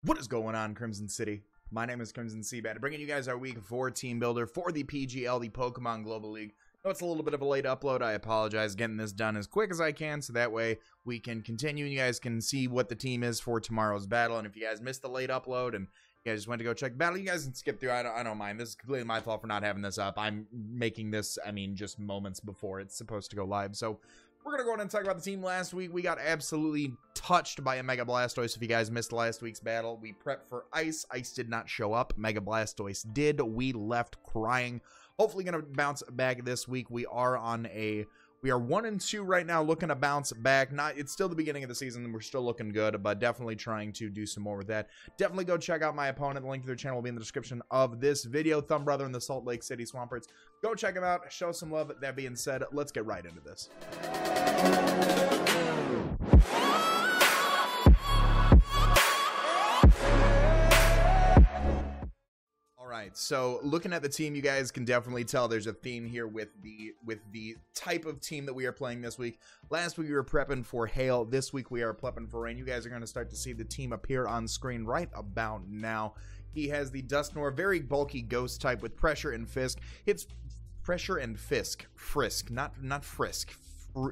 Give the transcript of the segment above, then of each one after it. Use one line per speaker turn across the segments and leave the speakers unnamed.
What is going on, Crimson City? My name is Crimson CBAD, bringing you guys our week 4 team builder for the PGL, the Pokemon Global League. I know it's a little bit of a late upload. I apologize, getting this done as quick as I can, so that way we can continue and you guys can see what the team is for tomorrow's battle. And if you guys missed the late upload and you guys just went to go check the battle, you guys can skip through. I don't mind. This is completely my fault for not having this up. I'm making this, just moments before it's supposed to go live. So we're going to go ahead and talk about the team last week. We got absolutely touched by a Mega Blastoise. If you guys missed last week's battle, we prepped for Ice. Ice did not show up. Mega Blastoise did. We left crying. Hopefully going to bounce back this week. We are 1-2 right now, looking to bounce back. It's still the beginning of the season. We're still looking good, but definitely trying to do some more with that. Definitely go check out my opponent. The link to their channel will be in the description of this video. Thumb Brother in the Salt Lake City Swamperts. Go check them out. Show some love. That being said, let's get right into this. Alright, so looking at the team, you guys can definitely tell there's a theme here with the type of team that we are playing this week. Last week we were prepping for hail. This week we are prepping for rain. You guys are going to start to see the team appear on screen right about now. He has the Dusknoir, very bulky ghost type with pressure and fisk. It's pressure and frisk, not frisk.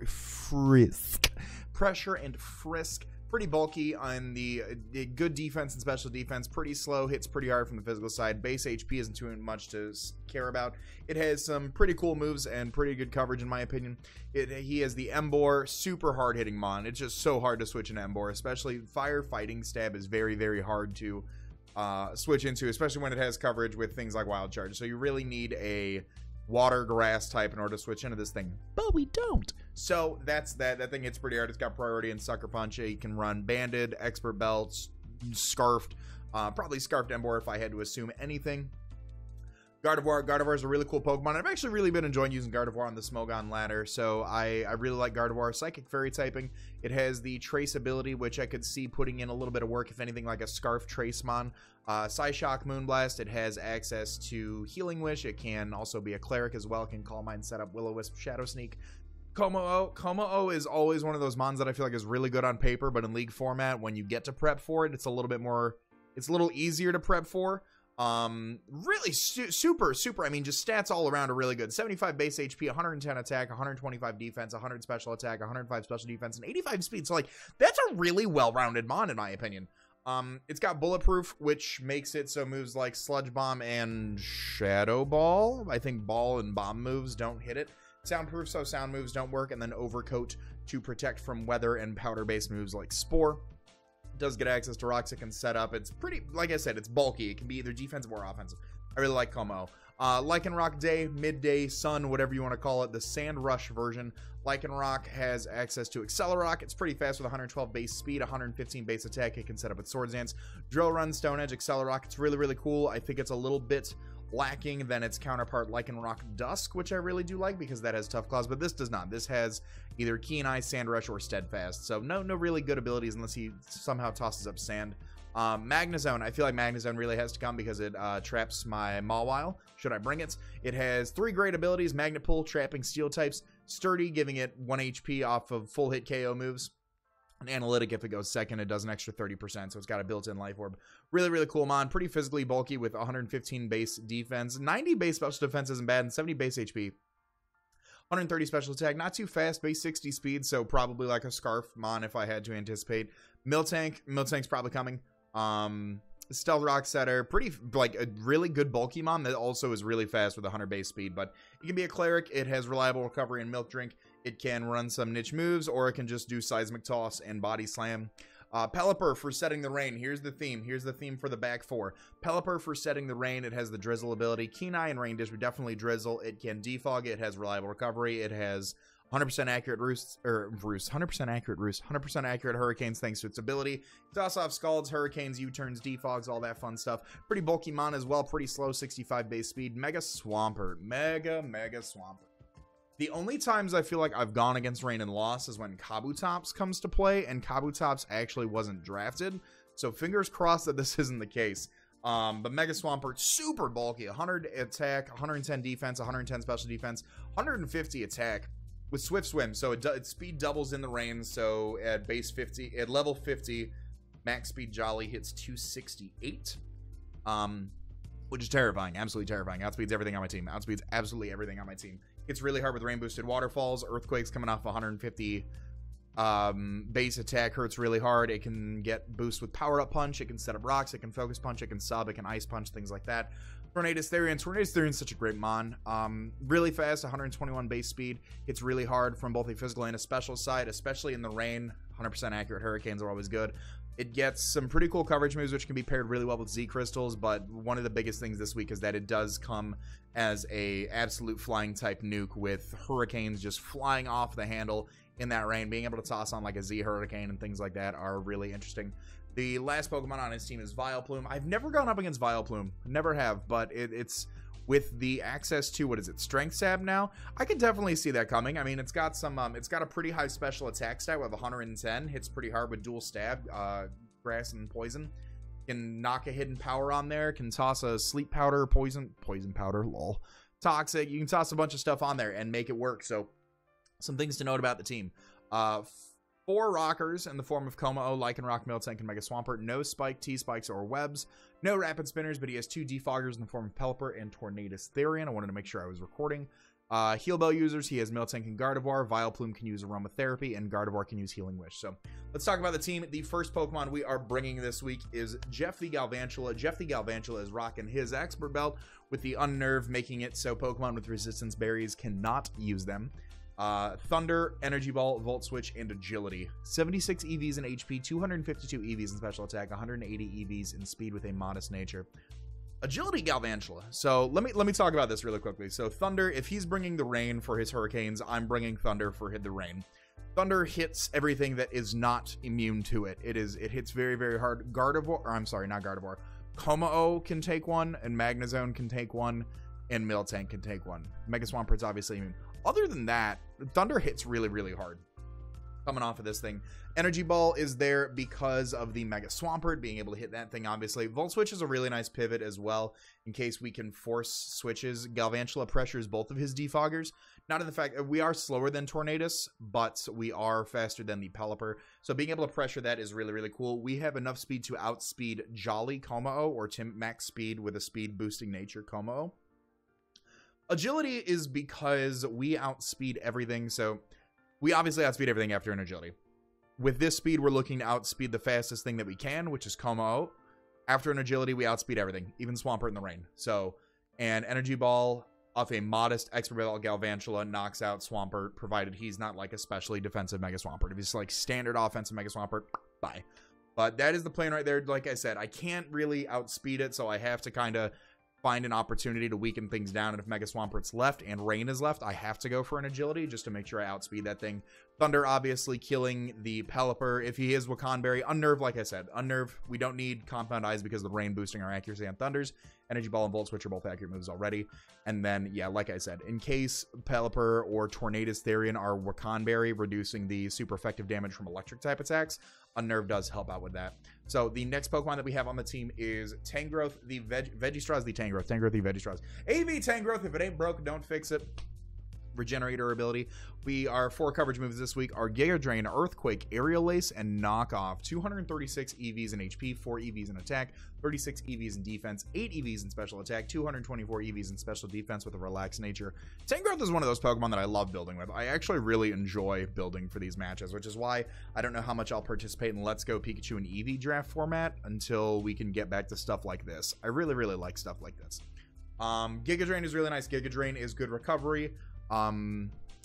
Frisk. Pressure and frisk. Pretty bulky on the good defense and special defense. Pretty slow, hits pretty hard from the physical side. Base HP isn't too much to care about. It has some pretty cool moves and pretty good coverage in my opinion. He has the Emboar, super hard hitting mon. It's just so hard to switch an Emboar, especially fire fighting stab is very, very hard to switch into, especially when it has coverage with things like Wild Charge. So you really need a water grass type in order to switch into this thing, but we don't. So that's that thing hits pretty hard. It's got priority and sucker punch. You can run banded, expert belts, scarfed, probably scarfed Emboar if I had to assume anything. Gardevoir is a really cool Pokemon. I've actually really been enjoying using Gardevoir on the Smogon ladder, so I really like Gardevoir. Psychic Fairy typing. It has the Trace ability, which I could see putting in a little bit of work, if anything, like a Scarf Tracemon. Psyshock Moonblast. It has access to Healing Wish. It can also be a Cleric as well. It can Calm Mind, set up Will-O-Wisp, Shadow Sneak. Como-O is always one of those mons that I feel like is really good on paper, but in League format, when you get to prep for it, it's a little easier to prep for. Really super, just stats all around are really good. 75 base HP, 110 attack, 125 defense, 100 special attack, 105 special defense, and 85 speed. So like, that's a really well-rounded mon in my opinion. It's got bulletproof, which makes it so moves like Sludge Bomb and Shadow Ball, I think ball and bomb moves don't hit it. Soundproof, so sound moves don't work, and then Overcoat to protect from weather and powder-based moves like Spore. Does get access to rocks it can set up. It's pretty, like I said, it's bulky. It can be either defensive or offensive. I really like Como. Lycanroc Day, Midday, Sun, whatever you want to call it, the Sand Rush version. Lycanroc has access to Accelerock. It's pretty fast with 112 base speed, 115 base attack. It can set up its Swords Dance. Drill Run, Stone Edge, Accelerock. It's really, really cool. I think it's a little bit lacking than its counterpart Lycanroc Dusk, which I really do like because that has Tough Claws, but this does not. This has either Keen Eye, Sand Rush, or Steadfast, so no really good abilities unless he somehow tosses up Sand. Magnezone, I feel like Magnezone really has to come because it traps my Mawile, should I bring it. It has 3 great abilities: Magnet Pull, trapping Steel types, Sturdy, giving it 1 HP off of full hit KO moves, and Analytic, if it goes second, it does an extra 30%, so it's got a built-in Life Orb. Really, really cool mon. Pretty physically bulky with 115 base defense. 90 base special defense isn't bad, and 70 base HP. 130 special attack. Not too fast. Base 60 speed, so probably like a Scarf mon if I had to anticipate. Miltank's probably coming. Stealth Rock Setter. Pretty, like, a really good bulky mon that also is really fast with 100 base speed, but it can be a Cleric. It has reliable recovery and Milk Drink. It can run some niche moves, or it can just do Seismic Toss and Body Slam. Pelipper for setting the rain. Here's the theme. Here's the theme for the back 4. Pelipper for setting the rain. It has the Drizzle ability. Keen Eye and Rain Dish would definitely drizzle. It can defog. It has reliable recovery. It has 100% accurate roosts, 100% accurate roost, 100% accurate hurricanes thanks to its ability. Toss off Scalds, Hurricanes, U-turns, defogs, all that fun stuff. Pretty bulky mon as well. Pretty slow, 65 base speed. Mega Swampert. Mega Swampert. The only times I feel like I've gone against rain and lost is when Kabutops comes to play, and Kabutops actually wasn't drafted. So fingers crossed that this isn't the case. But Mega Swampert, super bulky. 100 attack, 110 defense, 110 special defense, 150 attack with Swift Swim. So its speed doubles in the rain. So at base 50, at level 50, Max speed Jolly hits 268. Which is terrifying. Absolutely terrifying. Outspeeds everything on my team. Outspeeds absolutely everything on my team. It's really hard with rain boosted waterfalls. Earthquakes coming off 150 base attack hurts really hard. It can get boost with power up punch. It can set up rocks. It can focus punch. It can sub. It can ice punch. Things like that. Tornadus Therian. Tornadus Therian is such a great mon. Really fast, 121 base speed. It's really hard from both a physical and a special side, especially in the rain. 100% accurate hurricanes are always good. It gets some pretty cool coverage moves, which can be paired really well with Z crystals, but one of the biggest things this week is that it does come as a absolute flying type nuke with hurricanes just flying off the handle in that rain. Being able to toss on like a Z hurricane and things like that are really interesting. The last Pokemon on his team is Vileplume. I've never gone up against Vileplume, never have, but it's with the access to, what is it, Strength Sab now, I could definitely see that coming. I mean, it's got some, it's got a pretty high special attack stat with 110, hits pretty hard with dual stab, grass and poison. Can knock a hidden power on there, can toss a sleep powder, poison powder, lol. Toxic, you can toss a bunch of stuff on there and make it work. So, some things to note about the team. 4 rockers in the form of Como-O, Lycanroc, Miltank, and Mega Swampert. No Spike, T-Spikes, or Webs. No Rapid Spinners, but he has 2 Defoggers in the form of Pelipper and Tornadus Therian. I wanted to make sure I was recording. Heal Bell users, he has Miltank and Gardevoir. Vileplume can use Aromatherapy, and Gardevoir can use Healing Wish. So, let's talk about the team. The first Pokemon we are bringing this week is Jeff the Galvantula. Jeff the Galvantula is rocking his Expert Belt with the Unnerve, making it so Pokemon with Resistance Berries cannot use them. Thunder, Energy Ball, Volt Switch, and Agility. 76 EVs in HP, 252 EVs in Special Attack, 180 EVs in Speed with a modest nature. Agility Galvantula. So let me talk about this really quickly. So Thunder, if he's bringing the rain for his hurricanes, I'm bringing Thunder for the rain. Thunder hits everything that is not immune to it. It hits very, very hard. Gardevoir, or I'm sorry, not Gardevoir. Como-O can take one, and Magnezone can take one, and Miltank can take one. Mega Swampert's obviously immune. Other than that, Thunder hits really, really hard coming off of this thing. Energy Ball is there because of the Mega Swampert, being able to hit that thing, obviously. Volt Switch is a really nice pivot as well, in case we can force switches. Galvantula pressures both of his Defoggers. Not in the fact that we are slower than Tornadus, but we are faster than the Pelipper. So being able to pressure that is really, really cool. We have enough speed to outspeed Jolly Como-O, or max speed with a speed boosting nature Como-O. Agility is because we outspeed everything, so we obviously outspeed everything after an Agility. With this speed, we're looking to outspeed the fastest thing that we can, which is Como-O. After an Agility, we outspeed everything, even Swampert in the rain. So, and Energy Ball off a modest Expert Belt Galvantula knocks out Swampert, provided he's not like especially defensive Mega Swampert. If he's like standard offensive Mega Swampert, bye. But that is the plan right there. Like I said, I can't really outspeed it, so I have to kind of find an opportunity to weaken things down. And if Mega Swampert's left and Rain is left, I have to go for an Agility just to make sure I outspeed that thing. Thunder obviously killing the Pelipper. If he is Wakanberry, Unnerve, like I said, Unnerve, we don't need Compound Eyes because of the Rain boosting our accuracy on Thunders. Energy Ball and Volt Switch are both accurate moves already. And then, yeah, like I said, in case Pelipper or Tornadus Therian are Wakanberry, reducing the super effective damage from electric type attacks, Unnerve does help out with that. So the next Pokemon that we have on the team is Tangrowth, the Vegistraws, the Tangrowth, the Vegistraws. AV Tangrowth, if it ain't broke, don't fix it. Regenerator ability. Our 4 coverage moves this week are Giga Drain, Earthquake, Aerial Ace, and Knockoff. 236 EVs in HP, 4 EVs in attack, 36 EVs in defense, 8 EVs in special attack, 224 EVs in special defense with a relaxed nature. Tangrowth is one of those Pokemon that I love building with. I actually really enjoy building for these matches, which is why I don't know how much I'll participate in Let's Go Pikachu and Eevee draft format until we can get back to stuff like this. I really, really like stuff like this. Giga Drain is really nice. Giga Drain is good recovery.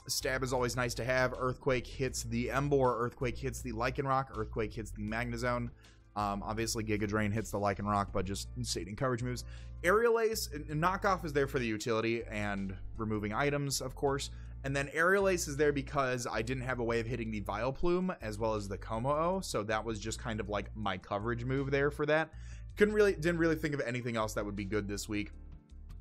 Stab is always nice to have. Earthquake hits the Emboar, Earthquake hits the Lycanroc, Earthquake hits the Magnezone. Obviously Giga Drain hits the Lycanroc, but just stating coverage moves. Aerial Ace, Knockoff is there for the utility and removing items, of course. And then Aerial Ace is there because I didn't have a way of hitting the Vileplume as well as the Como-O, so that was just kind of like my coverage move there for that. Didn't really think of anything else that would be good this week.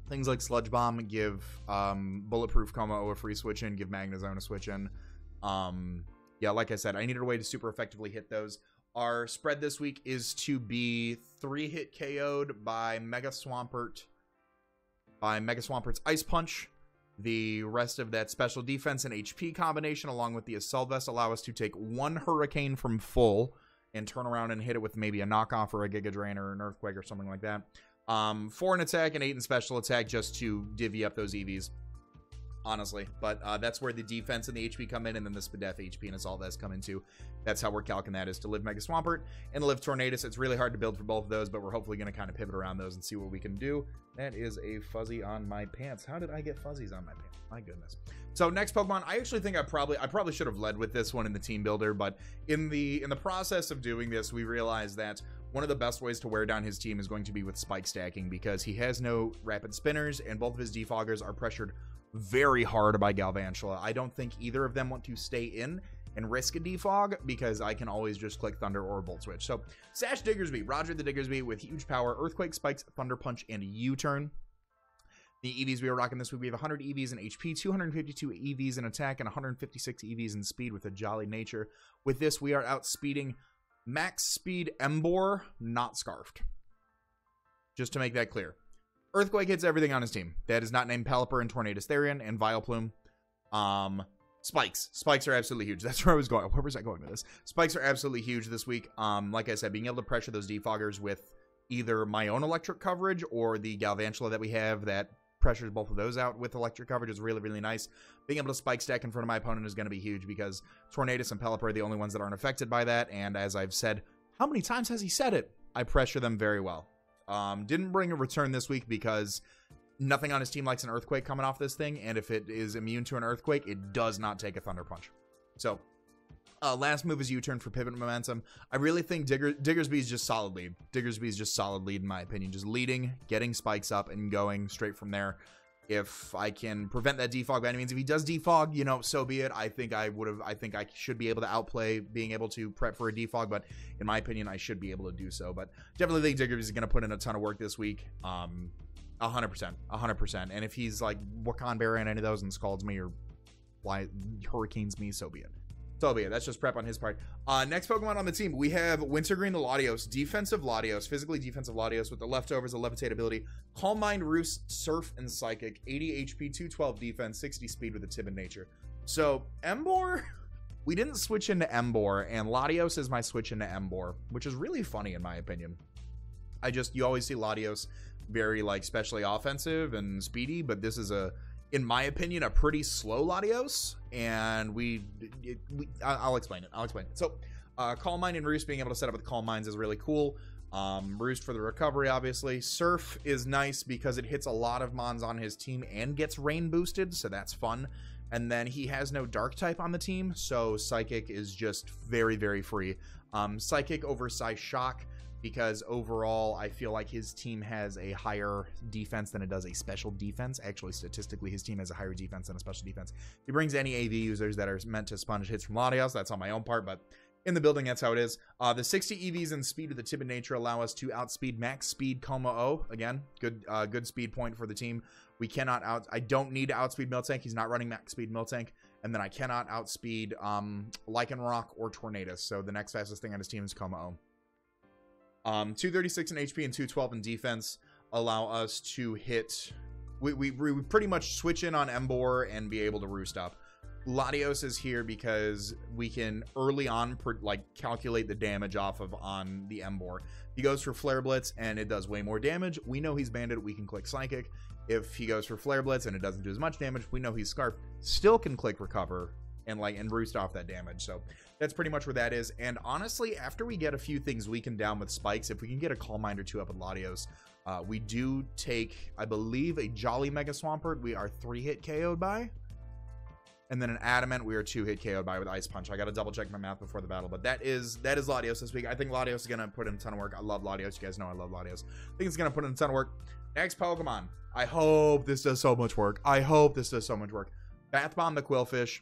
Things like Sludge Bomb give Bulletproof Como-O a free switch in, give Magnezone a switch in. Yeah, like I said, I needed a way to super effectively hit those. Our spread this week is to be 3-hit KO'd by Mega Swampert's Ice Punch. The rest of that special defense and HP combination, along with the Assault Vest, allow us to take 1 Hurricane from full and turn around and hit it with maybe a knockoff or a Giga Drain or an Earthquake or something like that. 4 in attack and 8 in special attack just to divvy up those EVs, honestly. But that's where the defense and the HP come in, and then the SPDF HP and Assault Vest come into. That's how we're calculating that, is to live Mega Swampert and live Tornadus. It's really hard to build for both of those, but we're hopefully going to kind of pivot around those and see what we can do. That is a fuzzy on my pants. How did I get fuzzies on my pants? My goodness. So next Pokemon, I actually think I probably should have led with this one in the team builder, but in the process of doing this, we realized that one of the best ways to wear down his team is going to be with spike stacking, because he has no rapid spinners and both of his defoggers are pressured very hard by Galvantula. I don't think either of them want to stay in and risk a defog, because I can always just click Thunder or Volt Switch. So Sash Diggersby, Roger the Diggersby with huge power, Earthquake, Spikes, Thunder Punch, and U-Turn. The EVs we are rocking this week, we have 100 EVs in HP, 252 EVs in attack, and 156 EVs in speed with a Jolly Nature. With this, we are outspeeding max speed Emboar, not Scarfed. Just to make that clear. Earthquake hits everything on his team. That is not named Pelipper and Tornadus Therian and Vileplume. Spikes are absolutely huge. That's where I was going. Where was I going with this? Spikes are absolutely huge this week. Like I said, being able to pressure those defoggers with either my own electric coverage or the Galvantula that we have that pressures both of those out with electric coverage is really, really nice. Being able to spike stack in front of my opponent is going to be huge, because Tornadus and Pelipper are the only ones that aren't affected by that. And as I've said, how many times has he said it? I pressure them very well. Didn't bring a return this week because nothing on his team likes an Earthquake coming off this thing, and if it is immune to an Earthquake, it does not take a Thunder Punch. So, last move is U-Turn for pivot momentum. I really think Diggersby is just solid lead. Diggersby is just solid lead in my opinion. Just leading, getting spikes up, and going straight from there. If I can prevent that defog by any means, if he does defog, you know, so be it. I think I should be able to outplay being able to prep for a defog, but in my opinion, I should be able to do so. But definitely think Diggersby is going to put in a ton of work this week. 100%. And if he's like Wakan Bear and any of those and scalds me or hurricanes me, so be it. So be it. That's just prep on his part. Next Pokemon on the team, we have Wintergreen the Latios, defensive Latios, physically defensive Latios with the leftovers of Levitate ability, Calm Mind, Roost, Surf, and Psychic, 80 HP, 212 defense, 60 speed with a Timid nature. So Emboar, we didn't switch into Emboar, and Latios is my switch into Emboar, which is really funny in my opinion. You always see Latios very like especially offensive and speedy, but this is in my opinion, a pretty slow Latios, and I'll explain it. So, Calm Mind and Roost being able to set up with Calm Minds is really cool. Roost for the recovery, obviously. Surf is nice because it hits a lot of Mons on his team and gets rain boosted, so that's fun. And then he has no Dark type on the team, so Psychic is just very, very free. Psychic over Psyshock, because overall I feel like his team has a higher defense than it does a special defense. Actually, statistically, his team has a higher defense than a special defense. He brings any AV users that are meant to sponge hits from Latios. That's on my own part, but in the building, that's how it is. The 60 EVs and speed with the Timid nature allow us to outspeed max speed Coma O. Again, good speed point for the team. We cannot I don't need to outspeed Miltank. He's not running max speed Miltank. And then I cannot outspeed Lycanroc or Tornadus. So the next fastest thing on his team is Coma O. 236 in HP and 212 in defense allow us to hit. We pretty much switch in on Emboar and be able to roost up. Latios is here because we can early on calculate the damage off of on the Emboar. He goes for Flare Blitz and it does way more damage. We know he's banded. We can click Psychic. If he goes for Flare Blitz and it doesn't do as much damage, we know he's Scarfed. Still can click Recover and roost off that damage. So that's pretty much where that is. And honestly, after we get a few things weakened down with spikes, if we can get a Calm Mind or two up with Latios, we do take, I believe, a Jolly Mega Swampert we are 3-hit KO'd by. And then an Adamant we are 2-hit KO'd by with Ice Punch. I got to double check my math before the battle, but that is Latios this week. I think Latios is going to put in a ton of work. I love Latios. You guys know I love Latios. I think it's going to put in a ton of work. Next Pokemon. I hope this does so much work. Bath Bomb the Qwilfish.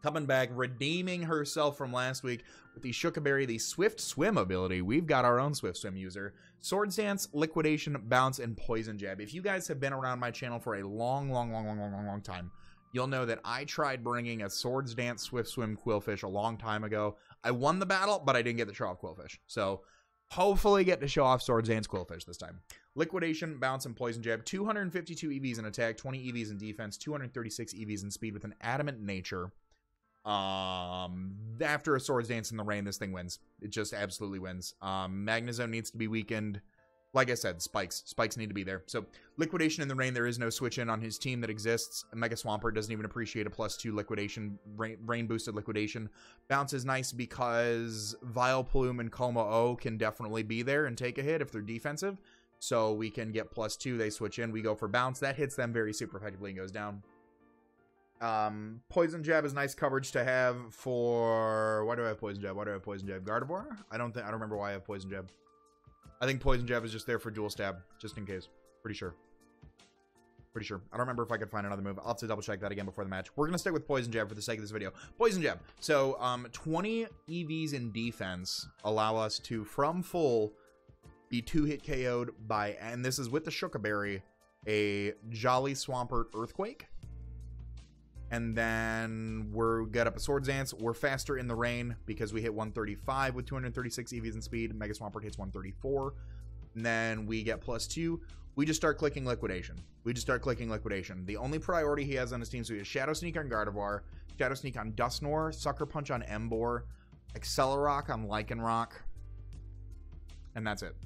Coming back, redeeming herself from last week with the Shookaberry, the Swift Swim ability. We've got our own Swift Swim user. Swords Dance, Liquidation, Bounce, and Poison Jab. If you guys have been around my channel for a long time, you'll know that I tried bringing a Swords Dance, Swift Swim Qwilfish a long time ago. I won the battle, but I didn't get to show off Qwilfish. So hopefully get to show off Swords Dance Qwilfish this time. Liquidation, Bounce, and Poison Jab. 252 EVs in attack, 20 EVs in defense, 236 EVs in speed with an Adamant nature. After a Swords Dance in the Rain, this thing wins. It just absolutely wins. Magnezone needs to be weakened. Like I said, spikes need to be there. So Liquidation in the Rain, there is no switch in on his team that exists. Mega Swampert doesn't even appreciate a +2 Liquidation, rain boosted Liquidation. Bounce is nice because Vileplume and Como-O can definitely be there and take a hit if they're defensive. So we can get +2, they switch in, we go for Bounce. That hits them very super effectively and goes down. Poison Jab is nice coverage to have for... Why do I have Poison Jab? Gardevoir? I don't remember why I have Poison Jab. I think Poison Jab is just there for dual stab, just in case. Pretty sure. I don't remember if I could find another move. I'll have to double check that again before the match. We're going to stick with Poison Jab for the sake of this video. Poison Jab. So, 20 EVs in defense allow us to, from full, be 2-hit KO'd by, and this is with the Shukaberry, a Jolly Swampert Earthquake. And then we're get up a Swords Dance. We're faster in the rain because we hit 135 with 236 EVs in speed. Mega Swampert hits 134. And then we get +2. We just start clicking Liquidation. The only priority he has on his team, so he has Shadow Sneak on Gardevoir, Shadow Sneak on Dusknoir, Sucker Punch on Emboar, Accelerock on Lycanroc, and that's it.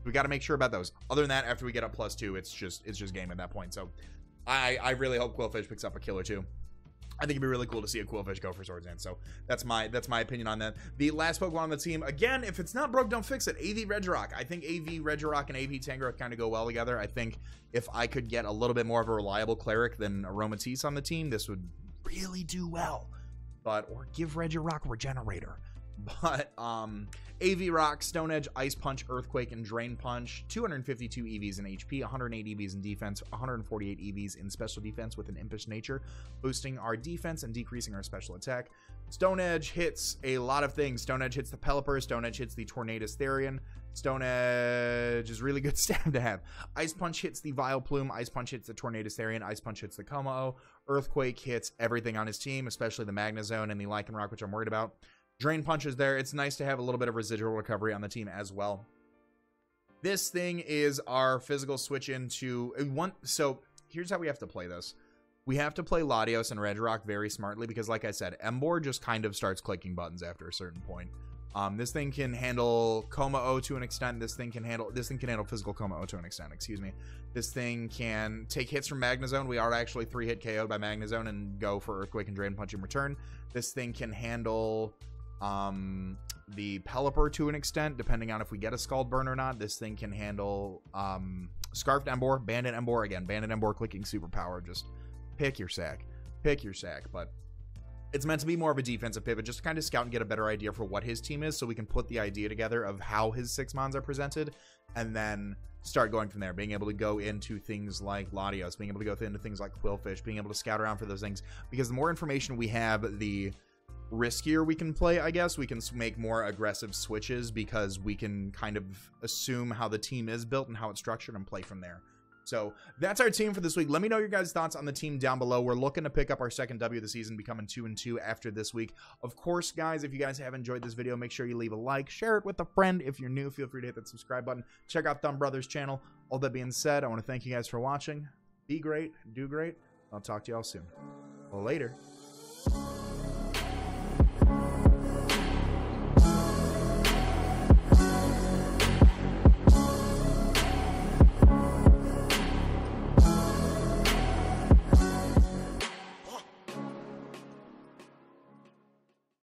We got to make sure about those. Other than that, after we get up +2, it's just game at that point. So I really hope Qwilfish picks up a kill or two. I think it'd be really cool to see a Qwilfish go for Swords Dance. So that's my opinion on that. The last Pokemon on the team, again, if it's not broke, don't fix it. AV Regirock. I think AV Regirock and AV Tangrowth kind of go well together. I think if I could get a little bit more of a reliable Cleric than Aromatisse on the team, this would really do well. Or give Regirock Regenerator. But AV Rock, Stone Edge, Ice Punch, Earthquake, and Drain Punch. 252 EVs in HP, 108 EVs in defense, 148 EVs in special defense with an Impish Nature, boosting our defense and decreasing our special attack. Stone Edge hits a lot of things. Stone Edge hits the Pelipper, Stone Edge hits the Tornadus Therian. Stone Edge is really good stab to have. Ice Punch hits the Vileplume, Ice Punch hits the Tornadus Therian, Ice Punch hits the Como-O. Earthquake hits everything on his team, especially the Magnezone and the Lycanroc, which I'm worried about. Drain Punch is there. It's nice to have a little bit of residual recovery on the team as well. This thing is our physical switch into one. So here's how we have to play this. We have to play Latios and Regirock very smartly because, like I said, Emboar just kind of starts clicking buttons after a certain point. This thing can handle Como-O to an extent. This thing can handle physical Como-O to an extent. Excuse me. This thing can take hits from Magnezone. We are actually 3-hit KO'd by Magnezone and go for Earthquake and Drain Punch in return. This thing can handle the Pelipper to an extent, depending on if we get a Scald Burn or not. This thing can handle Scarfed Emboar, Bandit Emboar. Again, Bandit Emboar clicking superpower. Just pick your sack. But it's meant to be more of a defensive pivot, just to kind of scout and get a better idea for what his team is, so we can put the idea together of how his 6 mons are presented, and then start going from there, being able to go into things like Latios, being able to go into things like Qwilfish, being able to scout around for those things, because the more information we have, the riskier we can play, I guess. We can make more aggressive switches because we can kind of assume how the team is built and how it's structured and play from there. So that's our team for this week. Let me know your guys' thoughts on the team down below. We're looking to pick up our second W of the season, becoming 2-2 after this week. Of course, guys, if you guys have enjoyed this video, make sure you leave a like, share it with a friend. If you're new, feel free to hit that subscribe button. Check out Thumb Brothers' channel. All that being said, I want to thank you guys for watching. Be great, do great. I'll talk to y'all soon. Later.